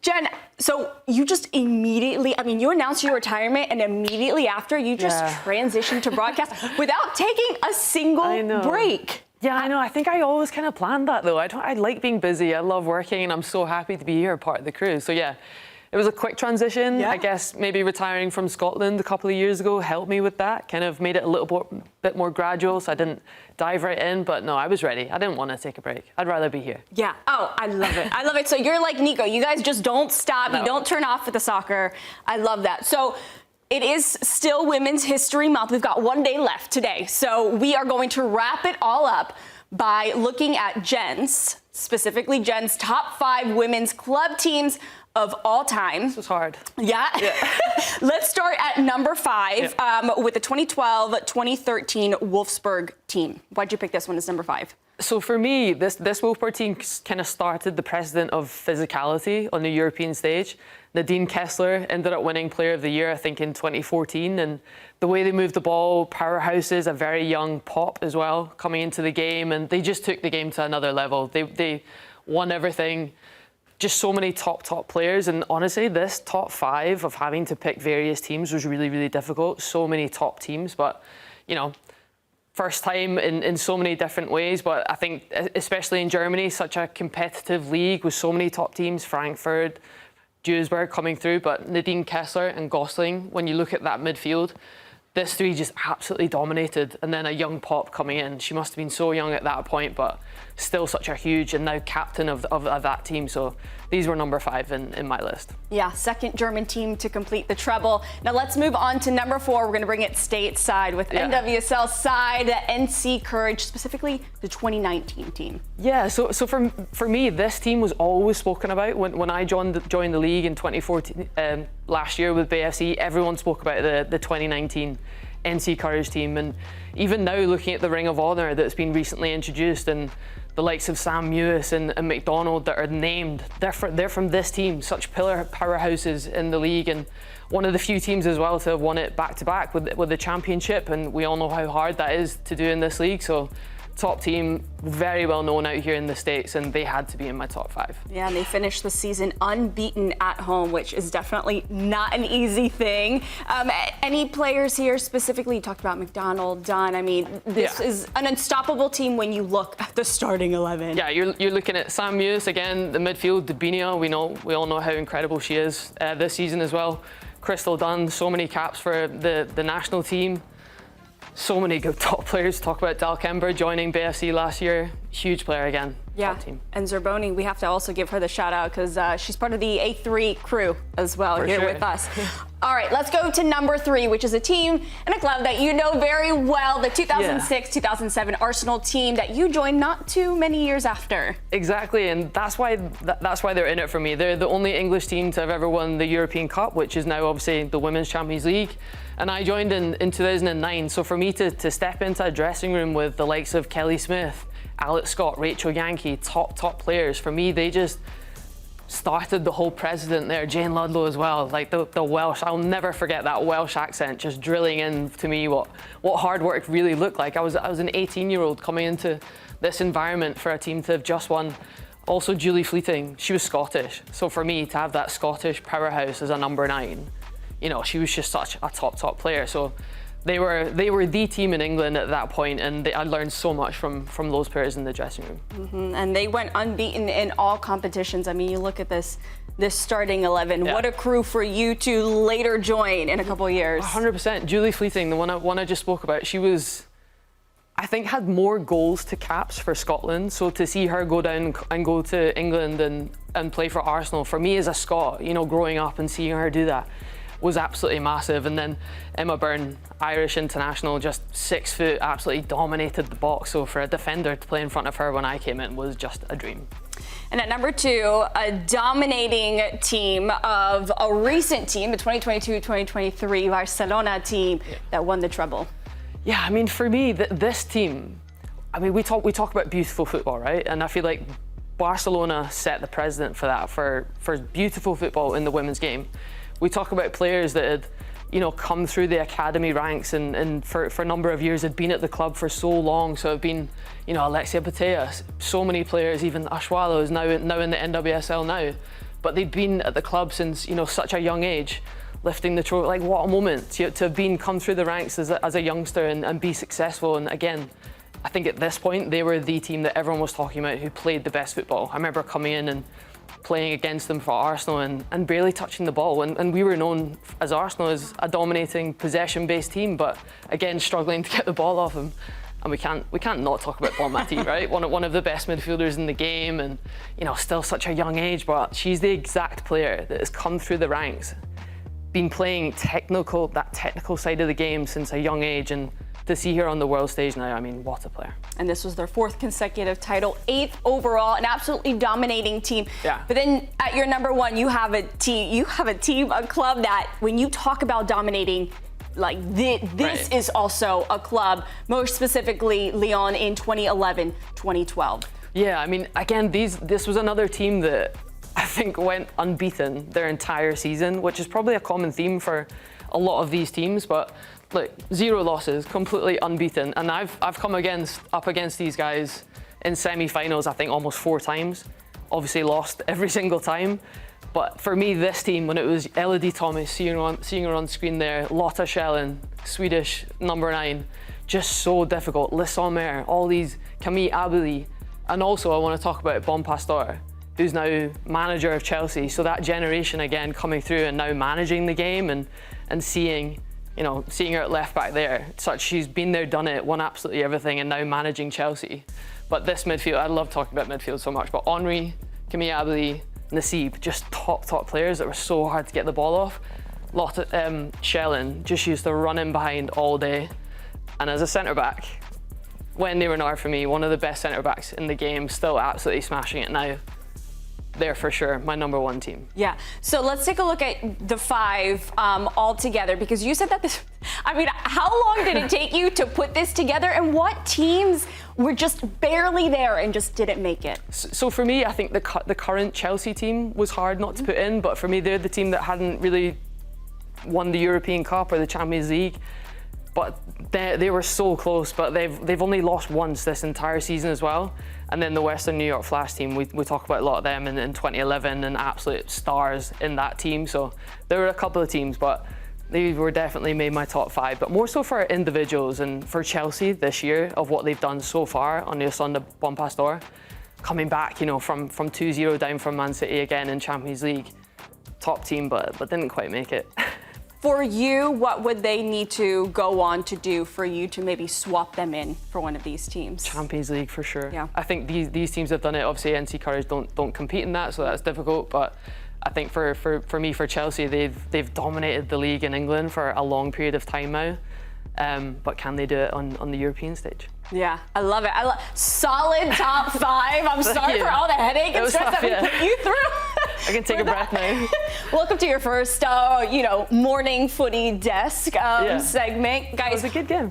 Jen, so you just immediately, you announced your retirement and immediately after you just transitioned to broadcast without taking a single break. Yeah, I know. I think I always kind of planned that, though. I like being busy. I love working, and I'm so happy to be here, part of the crew. So, yeah, it was a quick transition. I guess maybe retiring from Scotland a couple of years ago helped me with that, kind of made it a little bit more gradual, so I didn't dive right in. But, no, I was ready. I didn't want to take a break. I'd rather be here. Yeah. Oh, I love it. I love it. So you're like Nico. You guys just don't stop. No. You don't turn off with the soccer. I love that. So it is still Women's History Month. We've got one day left today. So we are going to wrap it all up by looking at specifically Jen's top 5 women's club teams of all time. This was hard. Yeah. Let's start at number 5 with the 2012-2013 Wolfsburg team. Why'd you pick this one as number 5? So for me, this Wolfsburg team kind of started the precedent of physicality on the European stage. Nadine Kessler ended up winning Player of the Year, I think, in 2014. And the way they moved the ball, powerhouses, a very young pop as well, coming into the game. And they just took the game to another level. They won everything. Just so many top players. And honestly, this top 5 of having to pick various teams was really, really difficult. So many top teams. But, first time in so many different ways. But I think, especially in Germany, such a competitive league with so many top teams, Frankfurt, Duisburg coming through, but Nadine Kessler and Gosling, when you look at that midfield, this 3 just absolutely dominated. And then a young pop coming in. She must have been so young at that point, but still such a huge and now captain of that team. So these were number 5 in my list. Yeah, second German team to complete the treble. Now let's move on to number 4. We're going to bring it stateside with NWSL side, the NC Courage, specifically the 2019 team. Yeah, so for me, this team was always spoken about. When I joined the league in 2014, last year with BFC, everyone spoke about the 2019 NC Courage team. And even now, looking at the Ring of Honor that's been recently introduced, and the likes of Sam Mewis and McDonald that are named, they're from this team, such powerhouses in the league, and one of the few teams as well to have won it back-to-back with the championship, and we all know how hard that is to do in this league. So top team, very well known out here in the States, and they had to be in my top 5. Yeah, and they finished the season unbeaten at home, which is definitely not an easy thing. Any players here specifically? You talked about McDonald, Dunn. This is an unstoppable team when you look at the starting 11. Yeah, you're looking at Sam Mewis again, the midfield, Dabinia. We all know how incredible she is this season as well. Crystal Dunn, so many caps for the national team. So many good top players. Talk about Dalkember joining BFC last year. Huge player again. Yeah, top team. And Zerboni, we have to also give her the shout out because she's part of the A3 crew as well with us. All right, let's go to number 3, which is a team and a club that you know very well, the 2006-2007 Arsenal team that you joined not too many years after. Exactly, and that's why they're in it for me. They're the only English team to have ever won the European Cup, which is now obviously the Women's Champions League. And I joined in 2009, so for me to step into a dressing room with the likes of Kelly Smith, Alex Scott, Rachel Yankee, top players, for me, they just started the whole precedent there. Jane Ludlow as well, like the Welsh. I'll never forget that Welsh accent just drilling in to me what hard work really looked like. I was an 18-year-old coming into this environment for a team to have just won. Also, Julie Fleeting, she was Scottish. So for me to have that Scottish powerhouse as a number 9, she was just such a top player. So they were the team in England at that point, and I learned so much from those players in the dressing room. Mm-hmm. And they went unbeaten in all competitions. You look at this starting 11. Yeah. What a crew for you to later join in a couple of years. 100%. Julie Fleeting, the one I just spoke about, she was, I think, had more goals to caps for Scotland. So to see her go down and go to England and play for Arsenal, for me as a Scot, growing up and seeing her do that, was absolutely massive. And then Emma Byrne, Irish international, just 6 foot, absolutely dominated the box. So for a defender to play in front of her when I came in was just a dream. And at number 2, a dominating team of a recent team, the 2022-2023 Barcelona team that won the treble. Yeah, for me, this team, we talk about beautiful football, right? And I feel like Barcelona set the precedent for that, for beautiful football in the women's game. We talk about players that had, come through the academy ranks and for a number of years had been at the club for so long. So have been, Alexia Putellas, so many players, even Ashwalo is now in the NWSL now. but they've been at the club since, you know, such a young age, lifting the trophy. Like, what a moment to have come through the ranks as a youngster and be successful. And again, I think at this point, they were the team that everyone was talking about who played the best football. I remember coming in and playing against them for Arsenal and barely touching the ball. And we were known as Arsenal as a dominating possession-based team, but again, struggling to get the ball off them. And we can't not talk about Bonmati, right? One of the best midfielders in the game, and you know, still such a young age, but she's the exact player that has come through the ranks, been playing that technical side of the game since a young age, and to see her on the world stage now, I mean, what a player. And this was their 4th consecutive title, 8th overall, an absolutely dominating team. Yeah. But then at your number 1, you have a club that when you talk about dominating, like this right. is also a club, more specifically Lyon in 2011, 2012. Yeah, I mean, again, this was another team that I think went unbeaten their entire season, which is probably a common theme for a lot of these teams, but look, 0 losses, completely unbeaten. And I've come up against these guys in semi-finals, I think almost 4 times. Obviously lost every single time. But for me, this team, when it was Elodie Thomas, seeing her on screen there, Lotta Schellin, Swedish number 9, just so difficult. Lissomer, all these, Camille Abeli. And also I want to talk about Bon Pastor, who's now manager of Chelsea. So that generation again coming through and now managing the game and seeing her at left back there. She's been there, done it, won absolutely everything, and now managing Chelsea. But this midfield, I love talking about midfield so much, but Henry, Camille Abeli, Nassib, just top players that were so hard to get the ball off. Schellin just used to run in behind all day. And as a centre-back, Wendy Renard for me, one of the best centre-backs in the game, still absolutely smashing it now. They're for sure my number 1 team. Yeah. So let's take a look at the 5 all together, because you said that this. I mean, how long did it take you to put this together, and what teams were just barely there and just didn't make it? So for me, I think the current Chelsea team was hard not to put in, but for me, they're the team that hadn't really won the European Cup or the Champions League. But they were so close, but they've only lost once this entire season as well. And then the Western New York Flash team, we talk about a lot of them in 2011 and absolute stars in that team. So there were a couple of teams, but they were definitely made my top 5. But more so for individuals and for Chelsea this year of what they've done so far on Yolanda Bon Pastor, coming back, you know, from 2-0 down from Man City again in Champions League. Top team, but didn't quite make it. For you, what would they need to go on to do for you to maybe swap them in for one of these teams? Champions League for sure. Yeah. I think these teams have done it. Obviously, NC Courage don't compete in that, so that's difficult. But I think for me, for Chelsea, they've dominated the league in England for a long period of time now. But can they do it on the European stage? Yeah, I love it. Solid top 5. I'm sorry for all the headache and stress that we put you through. I can take a breath now. Welcome to your first, morning footy desk segment, guys. It was a good game.